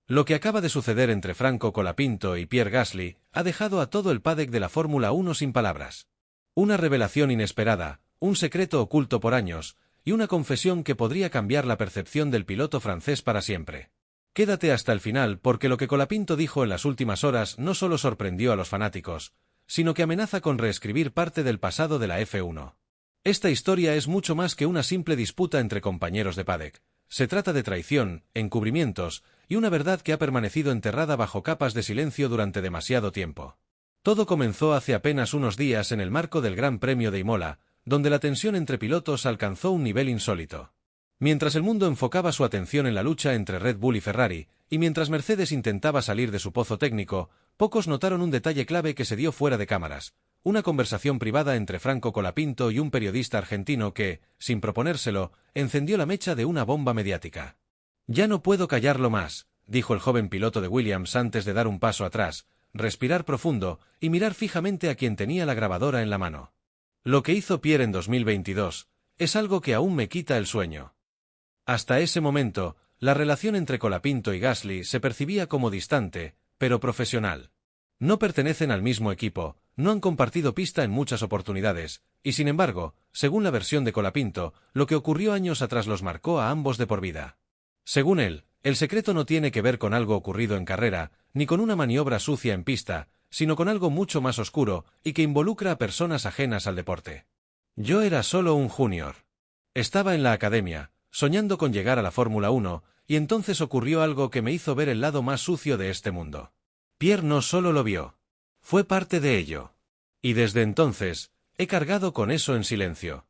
Lo que acaba de suceder entre Franco Colapinto y Pierre Gasly ha dejado a todo el paddock de la Fórmula 1 sin palabras. Una revelación inesperada, un secreto oculto por años, y una confesión que podría cambiar la percepción del piloto francés para siempre. Quédate hasta el final porque lo que Colapinto dijo en las últimas horas no solo sorprendió a los fanáticos, sino que amenaza con reescribir parte del pasado de la F1. Esta historia es mucho más que una simple disputa entre compañeros de paddock. Se trata de traición, encubrimientos, y una verdad que ha permanecido enterrada bajo capas de silencio durante demasiado tiempo. Todo comenzó hace apenas unos días en el marco del Gran Premio de Imola, donde la tensión entre pilotos alcanzó un nivel insólito. Mientras el mundo enfocaba su atención en la lucha entre Red Bull y Ferrari, y mientras Mercedes intentaba salir de su pozo técnico, pocos notaron un detalle clave que se dio fuera de cámaras, una conversación privada entre Franco Colapinto y un periodista argentino que, sin proponérselo, encendió la mecha de una bomba mediática. «Ya no puedo callarlo más», dijo el joven piloto de Williams antes de dar un paso atrás, respirar profundo y mirar fijamente a quien tenía la grabadora en la mano. Lo que hizo Pierre en 2022 es algo que aún me quita el sueño. Hasta ese momento, la relación entre Colapinto y Gasly se percibía como distante, pero profesional. No pertenecen al mismo equipo, no han compartido pista en muchas oportunidades, y sin embargo, según la versión de Colapinto, lo que ocurrió años atrás los marcó a ambos de por vida. Según él, el secreto no tiene que ver con algo ocurrido en carrera, ni con una maniobra sucia en pista, sino con algo mucho más oscuro y que involucra a personas ajenas al deporte. Yo era solo un junior. Estaba en la academia, soñando con llegar a la Fórmula 1, y entonces ocurrió algo que me hizo ver el lado más sucio de este mundo. Pierre no solo lo vio. Fue parte de ello. Y desde entonces, he cargado con eso en silencio.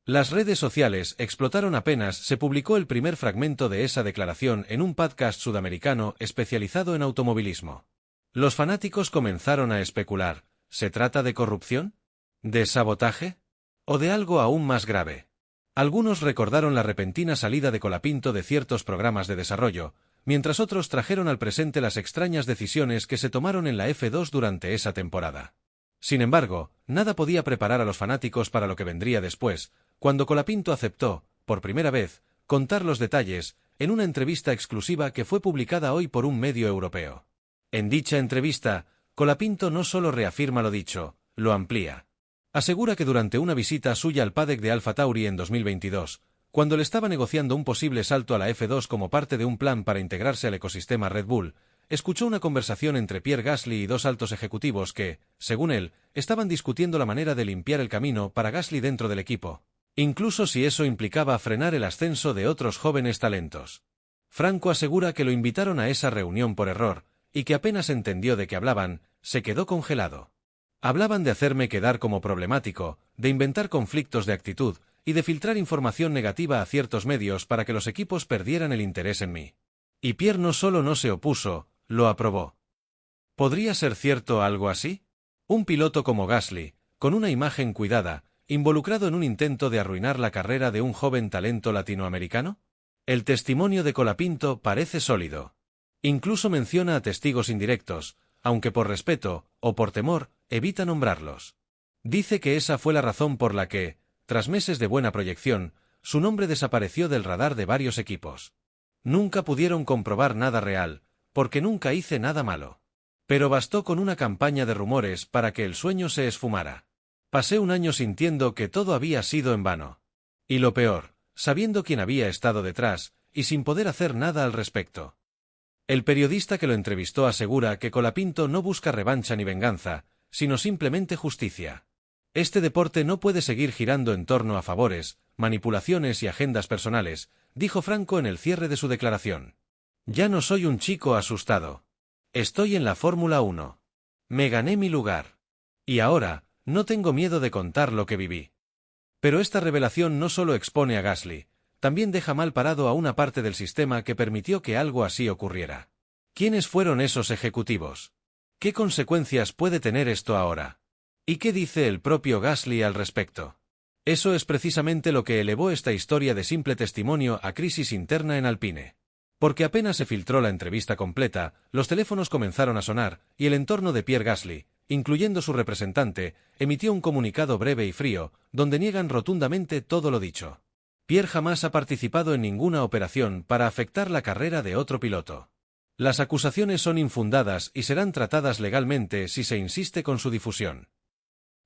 Las redes sociales explotaron apenas se publicó el primer fragmento de esa declaración en un podcast sudamericano especializado en automovilismo. Los fanáticos comenzaron a especular, ¿se trata de corrupción? ¿De sabotaje? ¿O de algo aún más grave? Algunos recordaron la repentina salida de Colapinto de ciertos programas de desarrollo, mientras otros trajeron al presente las extrañas decisiones que se tomaron en la F2 durante esa temporada. Sin embargo, nada podía preparar a los fanáticos para lo que vendría después, cuando Colapinto aceptó, por primera vez, contar los detalles, en una entrevista exclusiva que fue publicada hoy por un medio europeo. En dicha entrevista, Colapinto no solo reafirma lo dicho, lo amplía. Asegura que durante una visita suya al paddock de Alfa Tauri en 2022, cuando le estaba negociando un posible salto a la F2 como parte de un plan para integrarse al ecosistema Red Bull, escuchó una conversación entre Pierre Gasly y dos altos ejecutivos que, según él, estaban discutiendo la manera de limpiar el camino para Gasly dentro del equipo, incluso si eso implicaba frenar el ascenso de otros jóvenes talentos. Franco asegura que lo invitaron a esa reunión por error, y que apenas entendió de qué hablaban, se quedó congelado. Hablaban de hacerme quedar como problemático, de inventar conflictos de actitud, y de filtrar información negativa a ciertos medios para que los equipos perdieran el interés en mí. Y Pierre no solo no se opuso, lo aprobó. ¿Podría ser cierto algo así? Un piloto como Gasly, con una imagen cuidada, involucrado en un intento de arruinar la carrera de un joven talento latinoamericano? El testimonio de Colapinto parece sólido. Incluso menciona a testigos indirectos, aunque por respeto, o por temor, evita nombrarlos. Dice que esa fue la razón por la que, tras meses de buena proyección, su nombre desapareció del radar de varios equipos. Nunca pudieron comprobar nada real, porque nunca hice nada malo. Pero bastó con una campaña de rumores para que el sueño se esfumara. Pasé un año sintiendo que todo había sido en vano. Y lo peor, sabiendo quién había estado detrás, y sin poder hacer nada al respecto. El periodista que lo entrevistó asegura que Colapinto no busca revancha ni venganza, sino simplemente justicia. Este deporte no puede seguir girando en torno a favores, manipulaciones y agendas personales, dijo Franco en el cierre de su declaración. Ya no soy un chico asustado. Estoy en la Fórmula 1. Me gané mi lugar. Y ahora, no tengo miedo de contar lo que viví. Pero esta revelación no solo expone a Gasly, también deja mal parado a una parte del sistema que permitió que algo así ocurriera. ¿Quiénes fueron esos ejecutivos? ¿Qué consecuencias puede tener esto ahora? ¿Y qué dice el propio Gasly al respecto? Eso es precisamente lo que elevó esta historia de simple testimonio a crisis interna en Alpine. Porque apenas se filtró la entrevista completa, los teléfonos comenzaron a sonar, y el entorno de Pierre Gasly, incluyendo su representante, emitió un comunicado breve y frío, donde niegan rotundamente todo lo dicho. Pierre jamás ha participado en ninguna operación para afectar la carrera de otro piloto. Las acusaciones son infundadas y serán tratadas legalmente si se insiste con su difusión.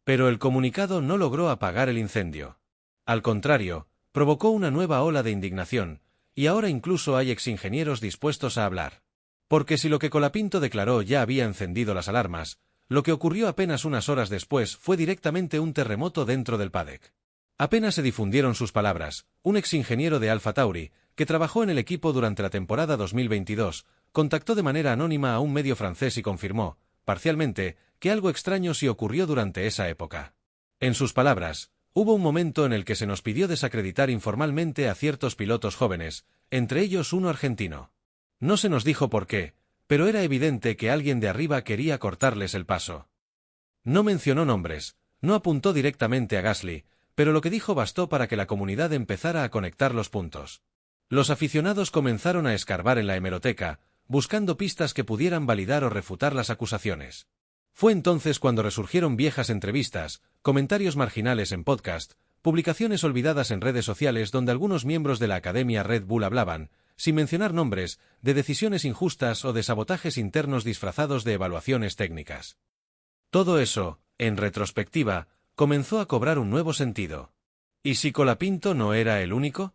Pero el comunicado no logró apagar el incendio. Al contrario, provocó una nueva ola de indignación, y ahora incluso hay exingenieros dispuestos a hablar. Porque si lo que Colapinto declaró ya había encendido las alarmas, lo que ocurrió apenas unas horas después fue directamente un terremoto dentro del PADEC. Apenas se difundieron sus palabras, un exingeniero de Alpha Tauri, que trabajó en el equipo durante la temporada 2022, contactó de manera anónima a un medio francés y confirmó, parcialmente, que algo extraño sí ocurrió durante esa época. En sus palabras, hubo un momento en el que se nos pidió desacreditar informalmente a ciertos pilotos jóvenes, entre ellos uno argentino. No se nos dijo por qué, pero era evidente que alguien de arriba quería cortarles el paso. No mencionó nombres, no apuntó directamente a Gasly, pero lo que dijo bastó para que la comunidad empezara a conectar los puntos. Los aficionados comenzaron a escarbar en la hemeroteca, buscando pistas que pudieran validar o refutar las acusaciones. Fue entonces cuando resurgieron viejas entrevistas, comentarios marginales en podcast, publicaciones olvidadas en redes sociales donde algunos miembros de la Academia Red Bull hablaban, sin mencionar nombres, de decisiones injustas o de sabotajes internos disfrazados de evaluaciones técnicas. Todo eso, en retrospectiva, comenzó a cobrar un nuevo sentido. ¿Y si Colapinto no era el único?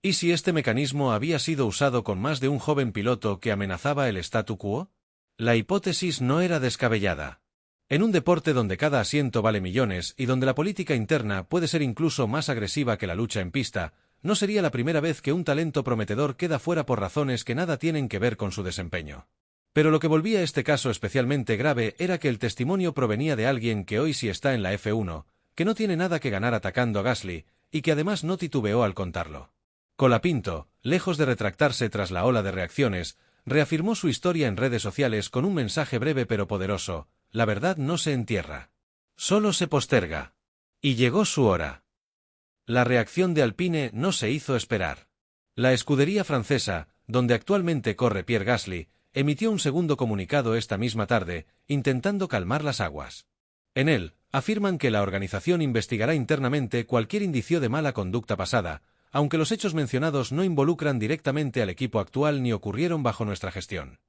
¿Y si este mecanismo había sido usado con más de un joven piloto que amenazaba el statu quo? La hipótesis no era descabellada. En un deporte donde cada asiento vale millones y donde la política interna puede ser incluso más agresiva que la lucha en pista, no sería la primera vez que un talento prometedor queda fuera por razones que nada tienen que ver con su desempeño. Pero lo que volvía este caso especialmente grave era que el testimonio provenía de alguien que hoy sí está en la F1, que no tiene nada que ganar atacando a Gasly, y que además no titubeó al contarlo. Colapinto, lejos de retractarse tras la ola de reacciones, reafirmó su historia en redes sociales con un mensaje breve pero poderoso: la verdad no se entierra. Solo se posterga. Y llegó su hora. La reacción de Alpine no se hizo esperar. La escudería francesa, donde actualmente corre Pierre Gasly, emitió un segundo comunicado esta misma tarde, intentando calmar las aguas. En él, afirman que la organización investigará internamente cualquier indicio de mala conducta pasada, aunque los hechos mencionados no involucran directamente al equipo actual ni ocurrieron bajo nuestra gestión.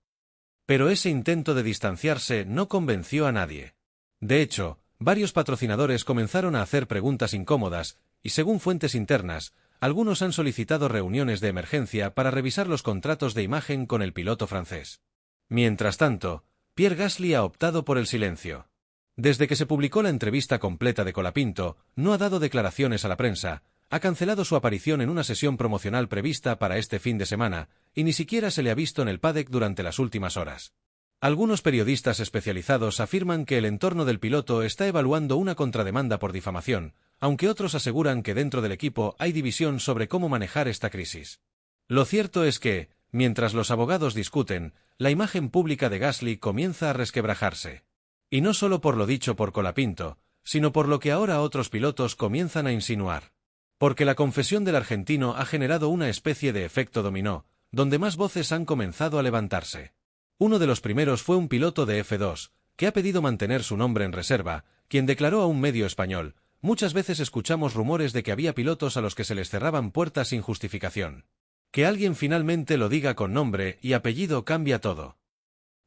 Pero ese intento de distanciarse no convenció a nadie. De hecho, varios patrocinadores comenzaron a hacer preguntas incómodas, y según fuentes internas, algunos han solicitado reuniones de emergencia para revisar los contratos de imagen con el piloto francés. Mientras tanto, Pierre Gasly ha optado por el silencio. Desde que se publicó la entrevista completa de Colapinto, no ha dado declaraciones a la prensa, ha cancelado su aparición en una sesión promocional prevista para este fin de semana, y ni siquiera se le ha visto en el paddock durante las últimas horas. Algunos periodistas especializados afirman que el entorno del piloto está evaluando una contrademanda por difamación, aunque otros aseguran que dentro del equipo hay división sobre cómo manejar esta crisis. Lo cierto es que, mientras los abogados discuten, la imagen pública de Gasly comienza a resquebrajarse. Y no solo por lo dicho por Colapinto, sino por lo que ahora otros pilotos comienzan a insinuar. Porque la confesión del argentino ha generado una especie de efecto dominó, donde más voces han comenzado a levantarse. Uno de los primeros fue un piloto de F2, que ha pedido mantener su nombre en reserva, quien declaró a un medio español: muchas veces escuchamos rumores de que había pilotos a los que se les cerraban puertas sin justificación. Que alguien finalmente lo diga con nombre y apellido cambia todo.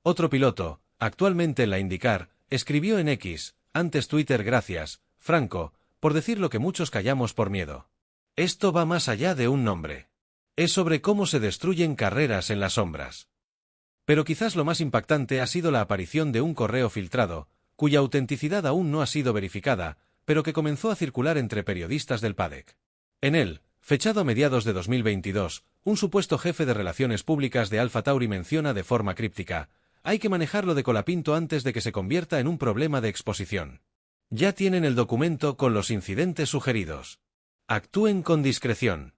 Otro piloto, actualmente en la IndyCar, escribió en X, antes Twitter: gracias, Franco, por decir lo que muchos callamos por miedo. Esto va más allá de un nombre. Es sobre cómo se destruyen carreras en las sombras. Pero quizás lo más impactante ha sido la aparición de un correo filtrado, cuya autenticidad aún no ha sido verificada, pero que comenzó a circular entre periodistas del paddock. En él, fechado a mediados de 2022, un supuesto jefe de relaciones públicas de Alpha Tauri menciona de forma críptica: hay que manejarlo de Colapinto antes de que se convierta en un problema de exposición. Ya tienen el documento con los incidentes sugeridos. Actúen con discreción.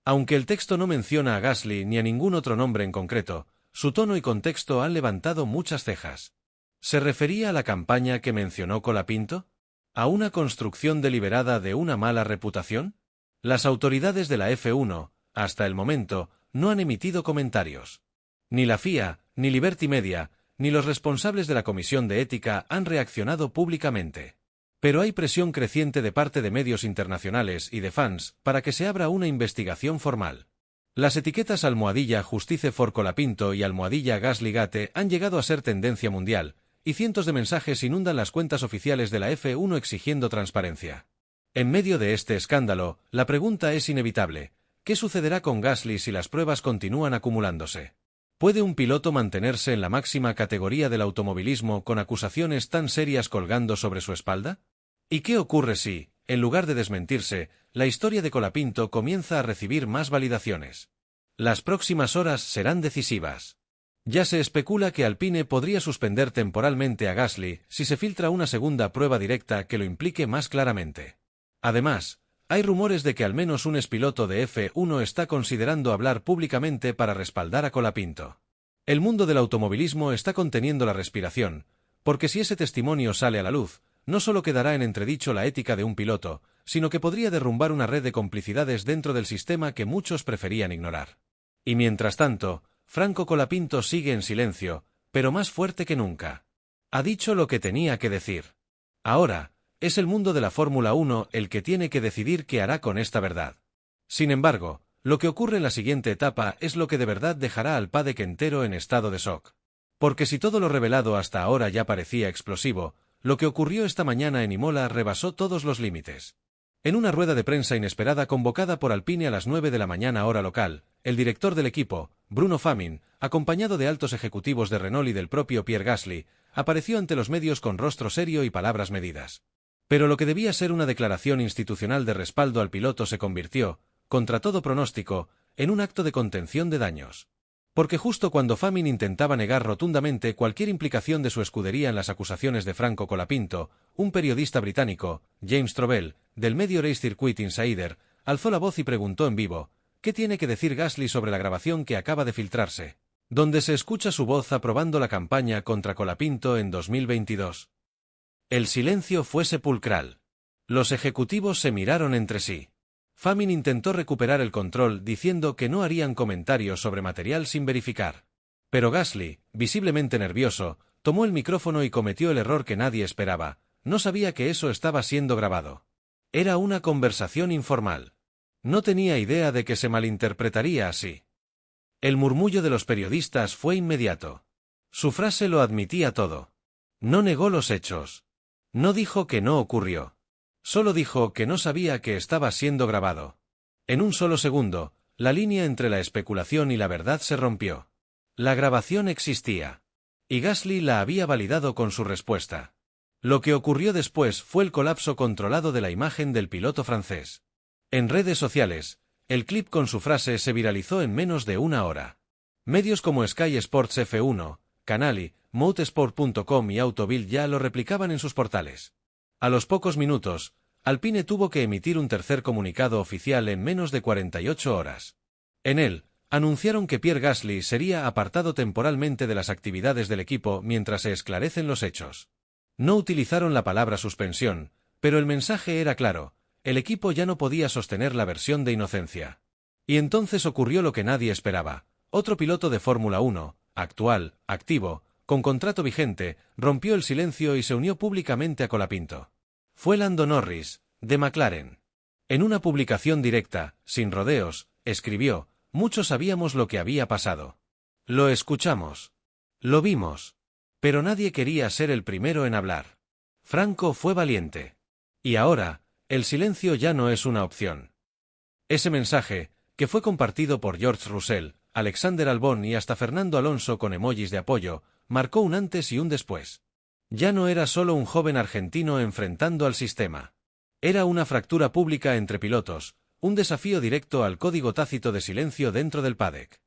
Aunque el texto no menciona a Gasly ni a ningún otro nombre en concreto, su tono y contexto han levantado muchas cejas. ¿Se refería a la campaña que mencionó Colapinto? ¿A una construcción deliberada de una mala reputación? Las autoridades de la F1, hasta el momento, no han emitido comentarios. Ni la FIA, ni Liberty Media, ni los responsables de la Comisión de Ética han reaccionado públicamente. Pero hay presión creciente de parte de medios internacionales y de fans para que se abra una investigación formal. Las etiquetas almohadilla Justice for Colapinto y almohadilla Gasly Gate han llegado a ser tendencia mundial, y cientos de mensajes inundan las cuentas oficiales de la F1 exigiendo transparencia. En medio de este escándalo, la pregunta es inevitable: ¿qué sucederá con Gasly si las pruebas continúan acumulándose? ¿Puede un piloto mantenerse en la máxima categoría del automovilismo con acusaciones tan serias colgando sobre su espalda? ¿Y qué ocurre si, en lugar de desmentirse, la historia de Colapinto comienza a recibir más validaciones? Las próximas horas serán decisivas. Ya se especula que Alpine podría suspender temporalmente a Gasly si se filtra una segunda prueba directa que lo implique más claramente. Además, hay rumores de que al menos un expiloto de F1 está considerando hablar públicamente para respaldar a Colapinto. El mundo del automovilismo está conteniendo la respiración, porque si ese testimonio sale a la luz, no solo quedará en entredicho la ética de un piloto, sino que podría derrumbar una red de complicidades dentro del sistema que muchos preferían ignorar. Y mientras tanto, Franco Colapinto sigue en silencio, pero más fuerte que nunca. Ha dicho lo que tenía que decir. Ahora, es el mundo de la Fórmula 1 el que tiene que decidir qué hará con esta verdad. Sin embargo, lo que ocurre en la siguiente etapa es lo que de verdad dejará al paddock entero en estado de shock. Porque si todo lo revelado hasta ahora ya parecía explosivo, lo que ocurrió esta mañana en Imola rebasó todos los límites. En una rueda de prensa inesperada convocada por Alpine a las 9 de la mañana hora local, el director del equipo, Bruno Famin, acompañado de altos ejecutivos de Renault y del propio Pierre Gasly, apareció ante los medios con rostro serio y palabras medidas. Pero lo que debía ser una declaración institucional de respaldo al piloto se convirtió, contra todo pronóstico, en un acto de contención de daños. Porque justo cuando Famin intentaba negar rotundamente cualquier implicación de su escudería en las acusaciones de Franco Colapinto, un periodista británico, James Trovell, del medio Race Circuit Insider, alzó la voz y preguntó en vivo: ¿qué tiene que decir Gasly sobre la grabación que acaba de filtrarse, donde se escucha su voz aprobando la campaña contra Colapinto en 2022? El silencio fue sepulcral. Los ejecutivos se miraron entre sí. Famin intentó recuperar el control diciendo que no harían comentarios sobre material sin verificar. Pero Gasly, visiblemente nervioso, tomó el micrófono y cometió el error que nadie esperaba: no sabía que eso estaba siendo grabado. Era una conversación informal. No tenía idea de que se malinterpretaría así. El murmullo de los periodistas fue inmediato. Su frase lo admitía todo. No negó los hechos. No dijo que no ocurrió. Solo dijo que no sabía que estaba siendo grabado. En un solo segundo, la línea entre la especulación y la verdad se rompió. La grabación existía. Y Gasly la había validado con su respuesta. Lo que ocurrió después fue el colapso controlado de la imagen del piloto francés. En redes sociales, el clip con su frase se viralizó en menos de una hora. Medios como Sky Sports F1, Canali, Motorsport.com y Autobild ya lo replicaban en sus portales. A los pocos minutos, Alpine tuvo que emitir un tercer comunicado oficial en menos de 48 horas. En él, anunciaron que Pierre Gasly sería apartado temporalmente de las actividades del equipo mientras se esclarecen los hechos. No utilizaron la palabra suspensión, pero el mensaje era claro: el equipo ya no podía sostener la versión de inocencia. Y entonces ocurrió lo que nadie esperaba: otro piloto de Fórmula 1, actual, activo, con contrato vigente, rompió el silencio y se unió públicamente a Colapinto. Fue Lando Norris, de McLaren. En una publicación directa, sin rodeos, escribió: muchos sabíamos lo que había pasado. Lo escuchamos. Lo vimos. Pero nadie quería ser el primero en hablar. Franco fue valiente. Y ahora, el silencio ya no es una opción. Ese mensaje, que fue compartido por George Russell, Alexander Albon y hasta Fernando Alonso con emojis de apoyo, marcó un antes y un después. Ya no era solo un joven argentino enfrentando al sistema. Era una fractura pública entre pilotos, un desafío directo al código tácito de silencio dentro del paddock.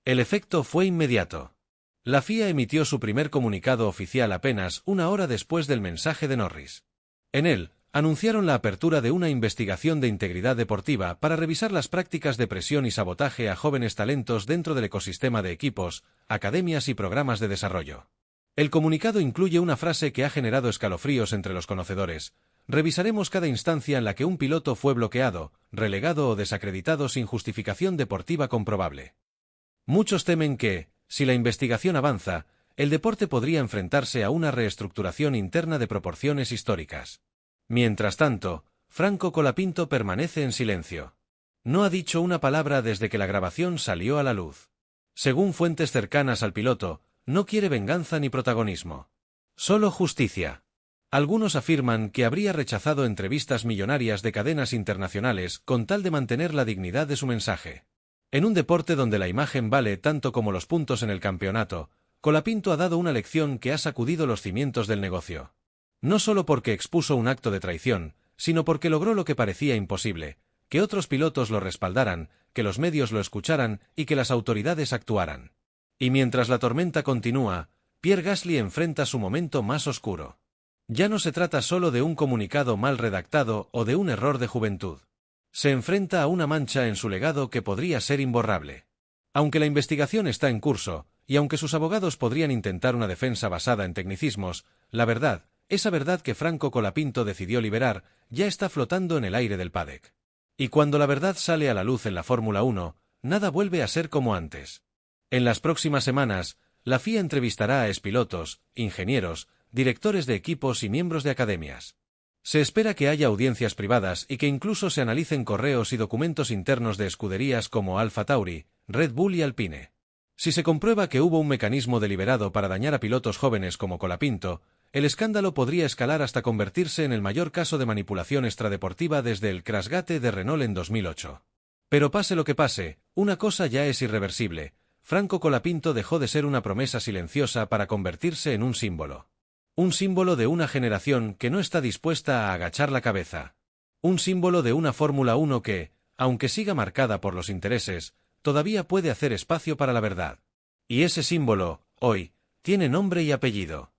El efecto fue inmediato. La FIA emitió su primer comunicado oficial apenas una hora después del mensaje de Norris. En él, anunciaron la apertura de una investigación de integridad deportiva para revisar las prácticas de presión y sabotaje a jóvenes talentos dentro del ecosistema de equipos, academias y programas de desarrollo. El comunicado incluye una frase que ha generado escalofríos entre los conocedores: revisaremos cada instancia en la que un piloto fue bloqueado, relegado o desacreditado sin justificación deportiva comprobable. Muchos temen que, si la investigación avanza, el deporte podría enfrentarse a una reestructuración interna de proporciones históricas. Mientras tanto, Franco Colapinto permanece en silencio. No ha dicho una palabra desde que la grabación salió a la luz. Según fuentes cercanas al piloto, no quiere venganza ni protagonismo. Solo justicia. Algunos afirman que habría rechazado entrevistas millonarias de cadenas internacionales con tal de mantener la dignidad de su mensaje. En un deporte donde la imagen vale tanto como los puntos en el campeonato, Colapinto ha dado una lección que ha sacudido los cimientos del negocio. No solo porque expuso un acto de traición, sino porque logró lo que parecía imposible, que otros pilotos lo respaldaran, que los medios lo escucharan y que las autoridades actuaran. Y mientras la tormenta continúa, Pierre Gasly enfrenta su momento más oscuro. Ya no se trata solo de un comunicado mal redactado o de un error de juventud. Se enfrenta a una mancha en su legado que podría ser imborrable. Aunque la investigación está en curso, y aunque sus abogados podrían intentar una defensa basada en tecnicismos, la verdad, esa verdad que Franco Colapinto decidió liberar, ya está flotando en el aire del paddock. Y cuando la verdad sale a la luz en la Fórmula 1, nada vuelve a ser como antes. En las próximas semanas, la FIA entrevistará a expilotos, ingenieros, directores de equipos y miembros de academias. Se espera que haya audiencias privadas y que incluso se analicen correos y documentos internos de escuderías como Alfa Tauri, Red Bull y Alpine. Si se comprueba que hubo un mecanismo deliberado para dañar a pilotos jóvenes como Colapinto, el escándalo podría escalar hasta convertirse en el mayor caso de manipulación extradeportiva desde el Crashgate de Renault en 2008. Pero pase lo que pase, una cosa ya es irreversible: Franco Colapinto dejó de ser una promesa silenciosa para convertirse en un símbolo. Un símbolo de una generación que no está dispuesta a agachar la cabeza. Un símbolo de una Fórmula 1 que, aunque siga marcada por los intereses, todavía puede hacer espacio para la verdad. Y ese símbolo, hoy, tiene nombre y apellido.